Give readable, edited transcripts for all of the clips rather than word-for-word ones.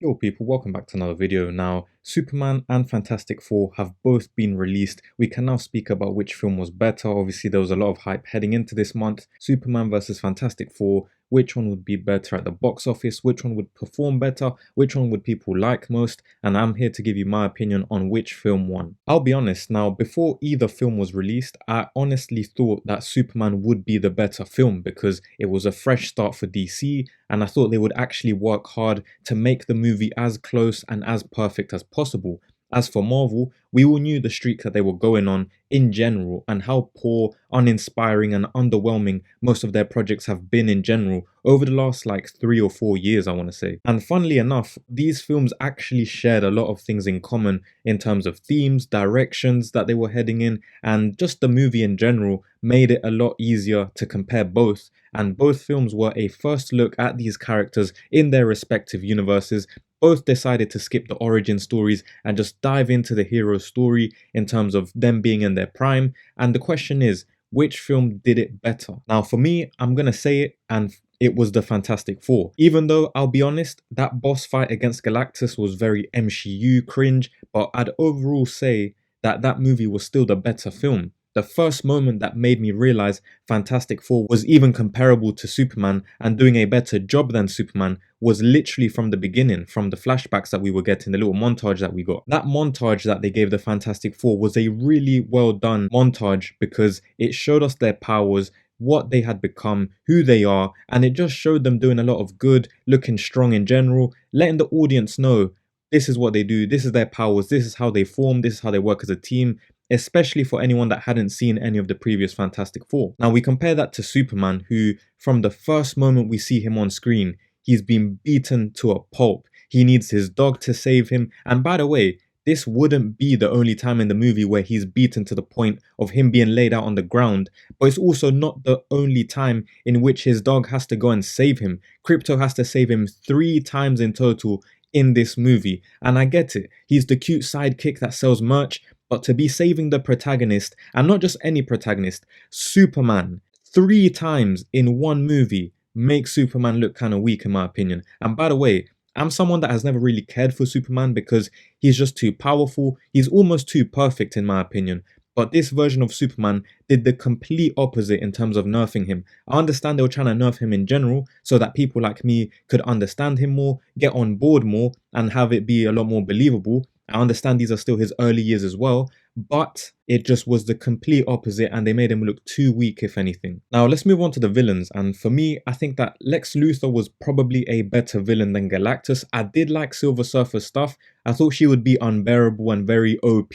Yo people, welcome back to another video. Now, Superman and Fantastic Four have both been released. We can now speak about which film was better. Obviously, there was a lot of hype heading into this month. Superman versus Fantastic Four. Which one would be better at the box office? Which one would perform better? Which one would people like most? And I'm here to give you my opinion on which film won. I'll be honest, now before either film was released, I honestly thought that Superman would be the better film because it was a fresh start for DC and I thought they would actually work hard to make the movie as close and as perfect as possible. As for Marvel, we all knew the streak that they were going on in general and how poor, uninspiring and underwhelming most of their projects have been in general over the last like 3 or 4 years, I want to say. And funnily enough, these films actually shared a lot of things in common in terms of themes, directions that they were heading in, and just the movie in general made it a lot easier to compare both. And both films were a first look at these characters in their respective universes. Both decided to skip the origin stories and just dive into the hero's story in terms of them being in their prime. And the question is, which film did it better? Now, for me, I'm going to say it, and it was the Fantastic Four. Even though, I'll be honest, that boss fight against Galactus was very MCU cringe, but I'd overall say that that movie was still the better film. The first moment that made me realize Fantastic Four was even comparable to Superman and doing a better job than Superman was literally from the beginning, from the flashbacks that we were getting, the little montage that we got. That montage that they gave the Fantastic Four was a really well done montage because it showed us their powers, what they had become, who they are, and it just showed them doing a lot of good, looking strong in general, letting the audience know this is what they do, this is their powers, this is how they form, this is how they work as a team, especially for anyone that hadn't seen any of the previous Fantastic Four. Now we compare that to Superman, who from the first moment we see him on screen, he's been beaten to a pulp. He needs his dog to save him. And by the way, this wouldn't be the only time in the movie where he's beaten to the point of him being laid out on the ground, but it's also not the only time in which his dog has to go and save him. Crypto has to save him 3 times in total in this movie. And I get it, he's the cute sidekick that sells merch, but to be saving the protagonist, and not just any protagonist, Superman, 3 times in one movie makes Superman look kind of weak in my opinion. And by the way, I'm someone that has never really cared for Superman because he's just too powerful, he's almost too perfect in my opinion. But this version of Superman did the complete opposite in terms of nerfing him. I understand they were trying to nerf him in general so that people like me could understand him more, get on board more, and have it be a lot more believable. I understand these are still his early years as well, but it just was the complete opposite and they made him look too weak if anything. Now let's move on to the villains, and for me, I think that Lex Luthor was probably a better villain than Galactus. I did like Silver Surfer's stuff. I thought she would be unbearable and very OP,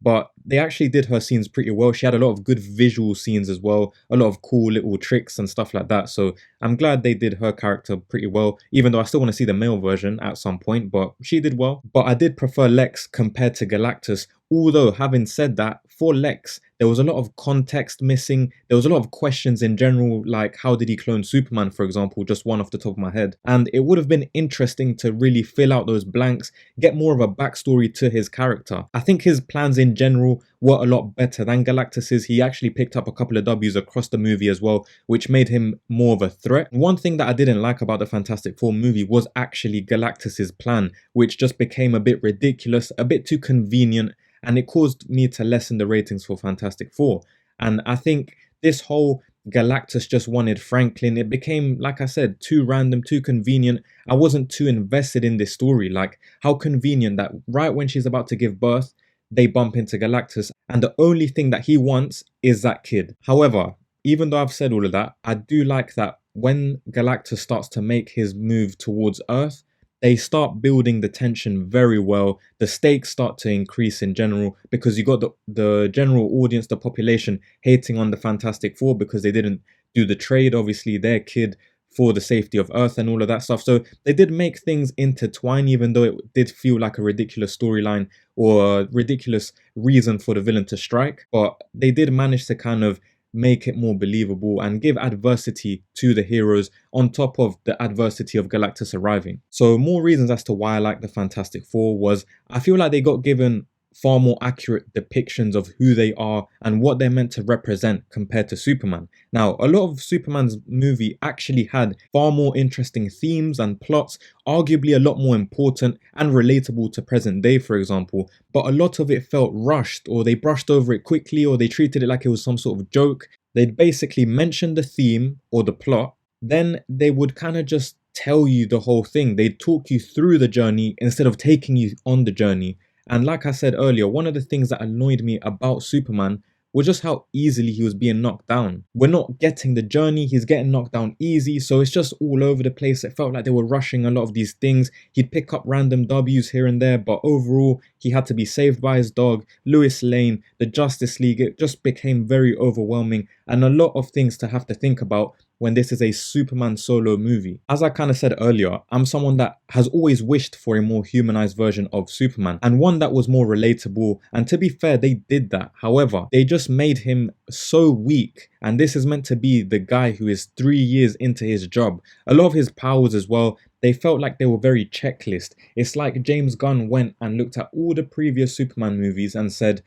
but they actually did her scenes pretty well. She had a lot of good visual scenes as well, a lot of cool little tricks and stuff like that. So I'm glad they did her character pretty well, even though I still want to see the male version at some point, but she did well. But I did prefer Lex compared to Galactus. Although, having said that, for Lex, there was a lot of context missing. There was a lot of questions in general, like how did he clone Superman, for example, just one off the top of my head. And it would have been interesting to really fill out those blanks, get more of a backstory to his character. I think his plans in general were a lot better than Galactus's. He actually picked up a couple of W's across the movie as well, which made him more of a threat. One thing that I didn't like about the Fantastic Four movie was actually Galactus's plan, which just became a bit ridiculous, a bit too convenient, and it caused me to lessen the ratings for Fantastic Four. And I think this whole Galactus just wanted Franklin, it became, like I said, too random, too convenient. I wasn't too invested in this story. Like, how convenient that right when she's about to give birth, they bump into Galactus, and the only thing that he wants is that kid. However, even though I've said all of that, I do like that when Galactus starts to make his move towards Earth, they start building the tension very well. The stakes start to increase in general because you got the general audience, the population hating on the Fantastic Four because they didn't do the trade, obviously their kid, for the safety of Earth and all of that stuff. So they did make things intertwine, even though it did feel like a ridiculous storyline or a ridiculous reason for the villain to strike. But they did manage to kind of make it more believable and give adversity to the heroes on top of the adversity of Galactus arriving. So more reasons as to why I like the Fantastic Four was I feel like they got given far more accurate depictions of who they are and what they're meant to represent compared to Superman. Now, a lot of Superman's movie actually had far more interesting themes and plots, arguably a lot more important and relatable to present day, for example, but a lot of it felt rushed, or they brushed over it quickly, or they treated it like it was some sort of joke. They'd basically mention the theme or the plot, then they would kind of just tell you the whole thing. They'd talk you through the journey instead of taking you on the journey. And like I said earlier, one of the things that annoyed me about Superman was just how easily he was being knocked down. We're not getting the journey, he's getting knocked down easy, so it's just all over the place. It felt like they were rushing a lot of these things. He'd pick up random W's here and there, but overall, he had to be saved by his dog, Lois Lane, the Justice League. It just became very overwhelming and a lot of things to have to think about when this is a Superman solo movie. As I kind of said earlier, I'm someone that has always wished for a more humanized version of Superman and one that was more relatable, and to be fair, they did that. However, they just made him so weak, and this is meant to be the guy who is 3 years into his job. A lot of his powers as well, they felt like they were very checklist. It's like James Gunn went and looked at all the previous Superman movies and said,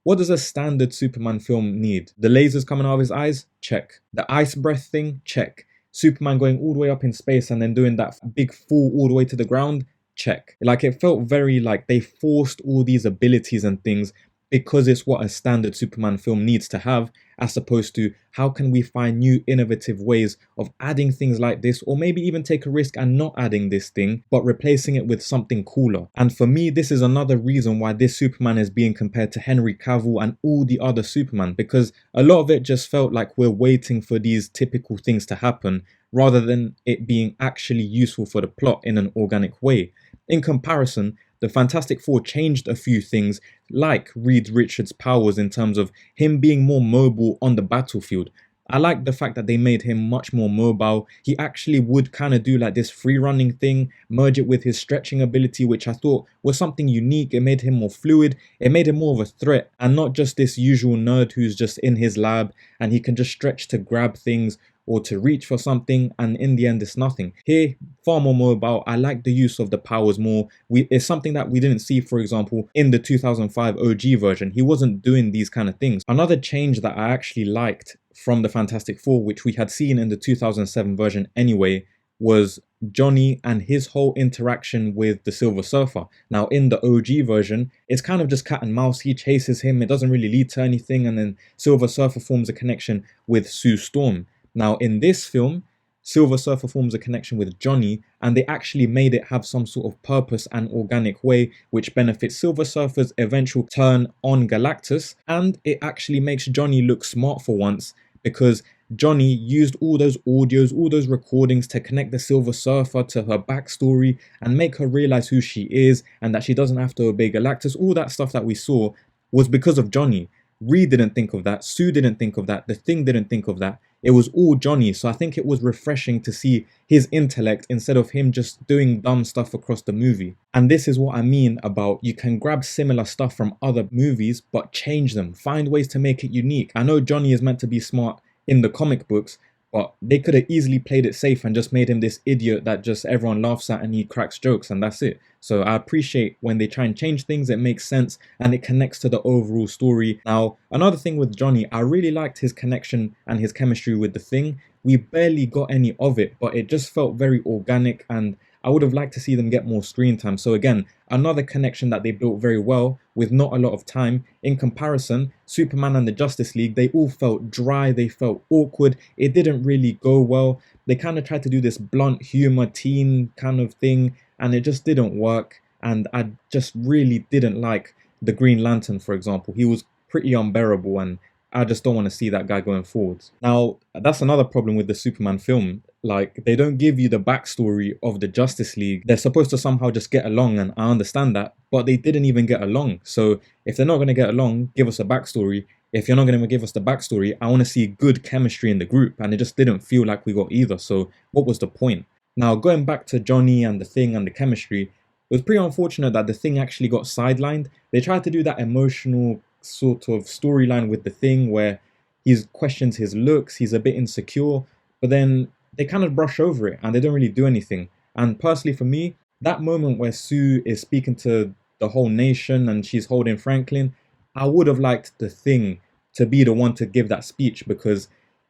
what does a standard Superman film need? The lasers coming out of his eyes? Check. The ice breath thing? Check. Superman going all the way up in space and then doing that big fall all the way to the ground? Check. Like, it felt very like they forced all these abilities and things because it's what a standard Superman film needs to have, as opposed to how can we find new innovative ways of adding things like this, or maybe even take a risk and not adding this thing but replacing it with something cooler. And for me, this is another reason why this Superman is being compared to Henry Cavill and all the other Superman, because a lot of it just felt like we're waiting for these typical things to happen rather than it being actually useful for the plot in an organic way. In comparison, the Fantastic Four changed a few things, like Reed Richards' powers in terms of him being more mobile on the battlefield. I like the fact that they made him much more mobile. He actually would kind of do like this free running thing, merge it with his stretching ability, which I thought was something unique. It made him more fluid. It made him more of a threat and not just this usual nerd who's just in his lab and he can just stretch to grab things or to reach for something, and in the end it's nothing. Here, far more mobile. I like the use of the powers more. It's something that we didn't see, for example, in the 2005 OG version. He wasn't doing these kind of things. Another change that I actually liked from the Fantastic Four, which we had seen in the 2007 version anyway, was Johnny and his whole interaction with the Silver Surfer. Now, in the OG version, it's kind of just cat and mouse. He chases him, it doesn't really lead to anything, and then Silver Surfer forms a connection with Sue Storm. Now, in this film, Silver Surfer forms a connection with Johnny, and they actually made it have some sort of purpose and organic way, which benefits Silver Surfer's eventual turn on Galactus, and it actually makes Johnny look smart for once, because Johnny used all those audios, all those recordings to connect the Silver Surfer to her backstory and make her realize who she is and that she doesn't have to obey Galactus. All that stuff that we saw was because of Johnny. Reed didn't think of that, Sue didn't think of that, the Thing didn't think of that. It was all Johnny, so I think it was refreshing to see his intellect instead of him just doing dumb stuff across the movie. And this is what I mean about you can grab similar stuff from other movies but change them, find ways to make it unique. I know Johnny is meant to be smart in the comic books, but they could have easily played it safe and just made him this idiot that just everyone laughs at and he cracks jokes and that's it. So I appreciate when they try and change things, it makes sense and it connects to the overall story. Now, another thing with Johnny, I really liked his connection and his chemistry with the Thing. We barely got any of it, but it just felt very organic and I would have liked to see them get more screen time. So again, another connection that they built very well with not a lot of time. In comparison, Superman and the Justice League, they all felt dry, they felt awkward, it didn't really go well. They kind of tried to do this blunt humor teen kind of thing and it just didn't work. And I just really didn't like the Green Lantern, for example. He was pretty unbearable and I just don't want to see that guy going forwards. Now, that's another problem with the Superman film. Like, they don't give you the backstory of the Justice League. They're supposed to somehow just get along, and I understand that, but they didn't even get along. So if they're not going to get along, give us a backstory. If you're not going to give us the backstory, I want to see good chemistry in the group, and it just didn't feel like we got either. So what was the point? Now, going back to Johnny and the Thing and the chemistry, it was pretty unfortunate that the Thing actually got sidelined. They tried to do that emotional sort of storyline with the Thing where he questions his looks, he's a bit insecure, but then they kind of brush over it and they don't really do anything. And personally for me, that moment where Sue is speaking to the whole nation and she's holding Franklin, I would have liked the Thing to be the one to give that speech, because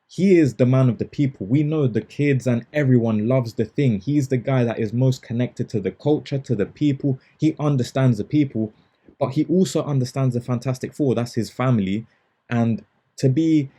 he is the man of the people. We know the kids and everyone loves the Thing. He's the guy that is most connected to the culture, to the people. He understands the people, but he also understands the Fantastic Four. That's his family. And to be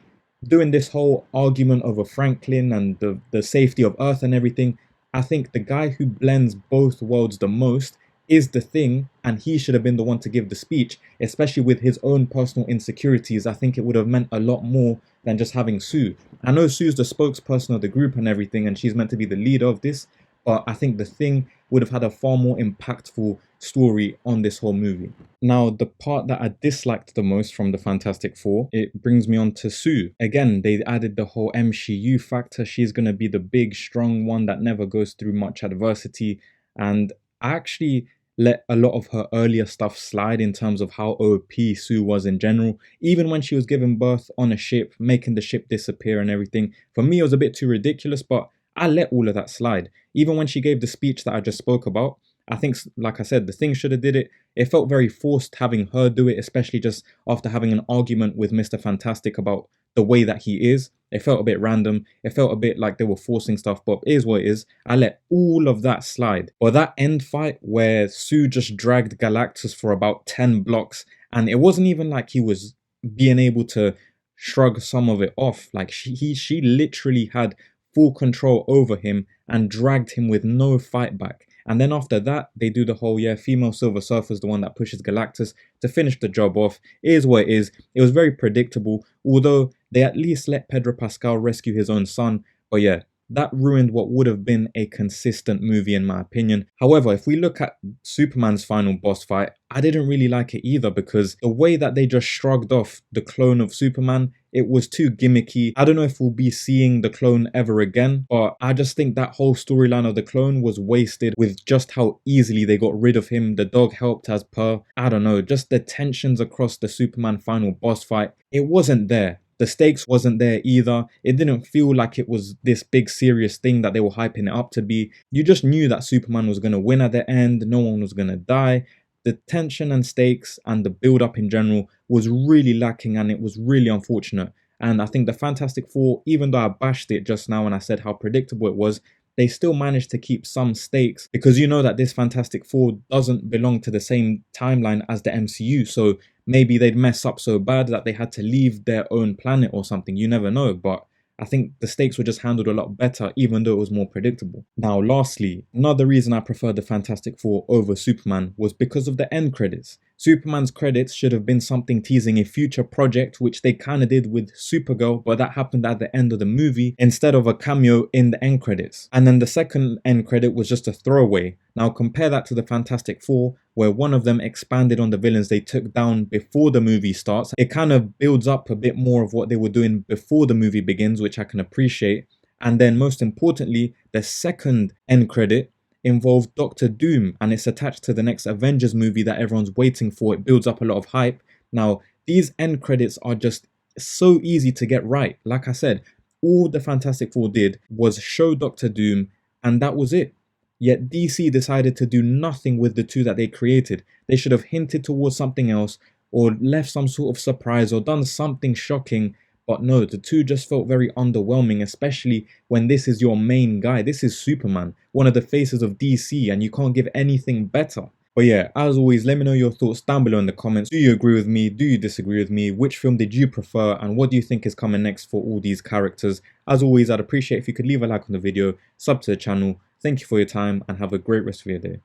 doing this whole argument over Franklin and the safety of Earth and everything, I think the guy who blends both worlds the most is the Thing, and he should have been the one to give the speech, especially with his own personal insecurities. I think it would have meant a lot more than just having Sue. I know Sue's the spokesperson of the group and everything, and she's meant to be the leader of this, but I think the Thing would have had a far more impactful story on this whole movie. Now, the part that I disliked the most from the Fantastic Four, it brings me on to Sue. Again, they added the whole MCU factor. She's going to be the big, strong one that never goes through much adversity, and I actually let a lot of her earlier stuff slide in terms of how OP Sue was in general. Even when she was giving birth on a ship, making the ship disappear and everything, for me it was a bit too ridiculous, but I let all of that slide. Even when she gave the speech that I just spoke about, I think, like I said, the Thing should have did it. It felt very forced having her do it, especially just after having an argument with Mr. Fantastic about the way that he is. It felt a bit random. It felt a bit like they were forcing stuff, but it is what it is. I let all of that slide. But that end fight where Sue just dragged Galactus for about 10 blocks, and it wasn't even like he was being able to shrug some of it off. Like she literally had full control over him and dragged him with no fight back. And then after that, they do the whole, yeah, female Silver Surfer's the one that pushes Galactus to finish the job off. It is what it is. It was very predictable, although they at least let Pedro Pascal rescue his own son. But yeah, that ruined what would have been a consistent movie in my opinion. However, if we look at Superman's final boss fight, I didn't really like it either, because the way that they just shrugged off the clone of Superman, it was too gimmicky. I don't know if we'll be seeing the clone ever again, but I just think that whole storyline of the clone was wasted with just how easily they got rid of him. The dog helped as per. I don't know, just the tensions across the Superman final boss fight, it wasn't there. The stakes wasn't there either. It didn't feel like it was this big serious thing that they were hyping it up to be. You just knew that Superman was going to win at the end. No one was going to die. The tension and stakes and the build up in general was really lacking, and it was really unfortunate. And I think the Fantastic Four, even though I bashed it just now and I said how predictable it was, they still managed to keep some stakes, because you know that this Fantastic Four doesn't belong to the same timeline as the MCU. So maybe they'd mess up so bad that they had to leave their own planet or something. You never know. But I think the stakes were just handled a lot better, even though it was more predictable. Now, lastly, another reason I preferred the Fantastic Four over Superman was because of the end credits. Superman's credits should have been something teasing a future project, which they kind of did with Supergirl, but that happened at the end of the movie instead of a cameo in the end credits. And then the second end credit was just a throwaway. Now compare that to the Fantastic Four, where one of them expanded on the villains they took down before the movie starts. It kind of builds up a bit more of what they were doing before the movie begins, which I can appreciate. And then most importantly, the second end credit involved Doctor Doom, and it's attached to the next Avengers movie that everyone's waiting for. It builds up a lot of hype. Now, these end credits are just so easy to get right. Like I said, all the Fantastic Four did was show Doctor Doom, and that was it. Yet DC decided to do nothing with the two that they created. They should have hinted towards something else, or left some sort of surprise, or done something shocking. But no, the two just felt very underwhelming, especially when this is your main guy. This is Superman, one of the faces of DC, and you can't give anything better. But yeah, as always, let me know your thoughts down below in the comments. Do you agree with me? Do you disagree with me? Which film did you prefer? And what do you think is coming next for all these characters? As always, I'd appreciate if you could leave a like on the video, sub to the channel. Thank you for your time, and have a great rest of your day.